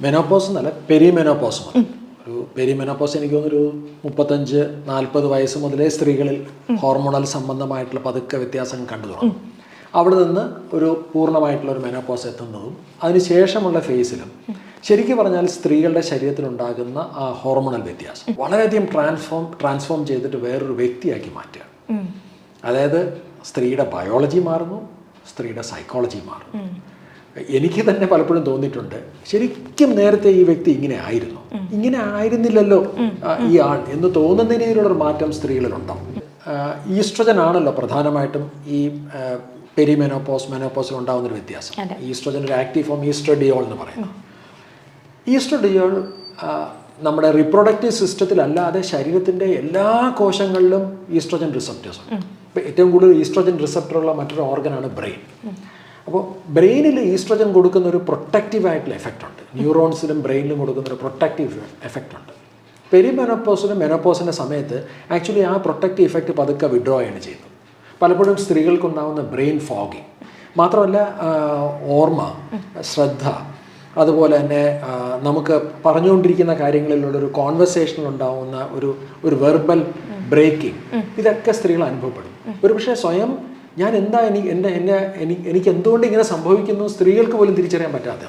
Menopause എന്നല്ല, perimenopause മുതൽ. ഒരു പെരിമെനോപോസ് എനിക്ക് തോന്നുന്നൊരു 35-40 വയസ്സ് മുതലേ സ്ത്രീകളിൽ ഹോർമോണൽ സംബന്ധമായിട്ടുള്ള പതുക്കെ വ്യത്യാസം കണ്ടു തുടങ്ങും. അവിടെ നിന്ന് ഒരു പൂർണ്ണമായിട്ടുള്ള ഒരു മെനോപോസ് എത്തുന്നതും അതിനുശേഷമുള്ള ഫേസിലും ശരിക്കും പറഞ്ഞാൽ സ്ത്രീകളുടെ ശരീരത്തിലുണ്ടാകുന്ന ആ ഹോർമോണൽ വ്യത്യാസം വളരെയധികം ട്രാൻസ്ഫോം ചെയ്തിട്ട് വേറൊരു വ്യക്തിയാക്കി മാറ്റുക. അതായത് സ്ത്രീയുടെ ബയോളജി മാറുന്നു, സ്ത്രീയുടെ സൈക്കോളജി മാറുന്നു. എനിക്ക് തന്നെ പലപ്പോഴും തോന്നിയിട്ടുണ്ട്, ശരിക്കും നേരത്തെ ഈ വ്യക്തി ഇങ്ങനെ ആയിരുന്നു, ഇങ്ങനെ ആയിരുന്നില്ലല്ലോ ഈ ആൾ എന്ന് തോന്നുന്ന രീതിയിലുള്ളൊരു മാറ്റം സ്ത്രീകളിലുണ്ടാവും. ഈസ്ട്രജൻ ആണല്ലോ പ്രധാനമായിട്ടും ഈ മെനോപോസിൽ ഉണ്ടാകുന്നൊരു വ്യത്യാസം. ഈസ്ട്രജൻ ഒരു ആക്റ്റീവ് ഫോം ഈസ്ട്രഡിയോൾ എന്ന് പറയുന്നത്. ഈസ്ട്രഡിയോൾ നമ്മുടെ റീപ്രൊഡക്റ്റീവ് സിസ്റ്റത്തിലല്ലാതെ ശരീരത്തിൻ്റെ എല്ലാ കോശങ്ങളിലും ഈസ്ട്രോജൻ റിസപ്റ്റേഴ്സ് ഉണ്ട്. ഇപ്പോൾ ഏറ്റവും കൂടുതൽ ഈസ്ട്രോജൻ റിസപ്റ്ററുള്ള മറ്റൊരു ഓർഗനാണ് ബ്രെയിൻ. അപ്പോൾ ബ്രെയിനിൽ ഈസ്ട്രോജൻ കൊടുക്കുന്ന ഒരു പ്രൊട്ടക്റ്റീവ് ആയിട്ടുള്ള എഫക്റ്റ് ഉണ്ട്. ന്യൂറോൺസിലും ബ്രെയിനിലും കൊടുക്കുന്ന ഒരു പ്രൊട്ടക്റ്റീവ് എഫക്റ്റ് ഉണ്ട്. മെനോപോസിൻ്റെ സമയത്ത് ആക്ച്വലി ആ പ്രൊട്ടക്റ്റീവ് ഇഫക്റ്റ് പതുക്കെ വിഡ്രോ ആണ് ചെയ്യുന്നത്. പലപ്പോഴും സ്ത്രീകൾക്കുണ്ടാകുന്ന ബ്രെയിൻ ഫോഗിങ് മാത്രമല്ല, ഓർമ്മ, ശ്രദ്ധ, അതുപോലെ തന്നെ നമുക്ക് പറഞ്ഞുകൊണ്ടിരിക്കുന്ന കാര്യങ്ങളിലുള്ളൊരു കോൺവെർസേഷനിൽ ഉണ്ടാകുന്ന ഒരു വെർബൽ ബ്രേക്കിംഗ്, ഇതൊക്കെ സ്ത്രീകൾ അനുഭവപ്പെടും. ഒരുപക്ഷെ സ്വയം ഞാൻ എന്താ എനിക്ക് എന്തുകൊണ്ട് ഇങ്ങനെ സംഭവിക്കുന്നു സ്ത്രീകൾക്ക് പോലും തിരിച്ചറിയാൻ പറ്റാത്ത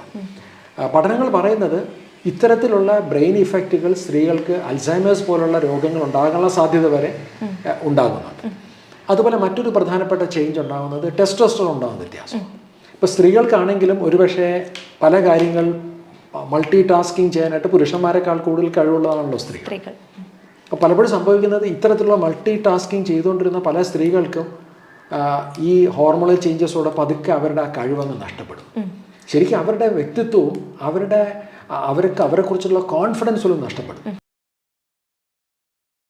പഠനങ്ങൾ പറയുന്നത് ഇത്തരത്തിലുള്ള ബ്രെയിൻ ഇഫക്റ്റുകൾ സ്ത്രീകൾക്ക് അൽസൈമേഴ്സ് പോലുള്ള രോഗങ്ങൾ ഉണ്ടാകാനുള്ള സാധ്യത വരെ ഉണ്ടാകുന്നുണ്ട്. അതുപോലെ മറ്റൊരു പ്രധാനപ്പെട്ട ചേഞ്ച് ഉണ്ടാകുന്നത് ടെസ്റ്റോസ്റ്ററോൺ ഉണ്ടാകുന്ന വ്യത്യാസം. ഇപ്പോൾ സ്ത്രീകൾക്കാണെങ്കിലും ഒരുപക്ഷെ പല കാര്യങ്ങൾ മൾട്ടി ടാസ്കിങ് ചെയ്യാനായിട്ട് പുരുഷന്മാരെക്കാൾ കൂടുതൽ കഴിവുള്ളതാണല്ലോ സ്ത്രീകൾ. അപ്പോൾ പലപ്പോഴും സംഭവിക്കുന്നത് ഇത്തരത്തിലുള്ള മൾട്ടി ടാസ്കിങ് ചെയ്തുകൊണ്ടിരുന്ന പല സ്ത്രീകൾക്കും ഈ ഹോർമോണൽ ചേഞ്ചസോടെ പതുക്കെ അവരുടെ ആ കഴിവങ്ങ് നഷ്ടപ്പെടും. ശരിക്കും അവരുടെ വ്യക്തിത്വവും അവരെക്കുറിച്ചുള്ള കോൺഫിഡൻസും നഷ്ടപ്പെടും.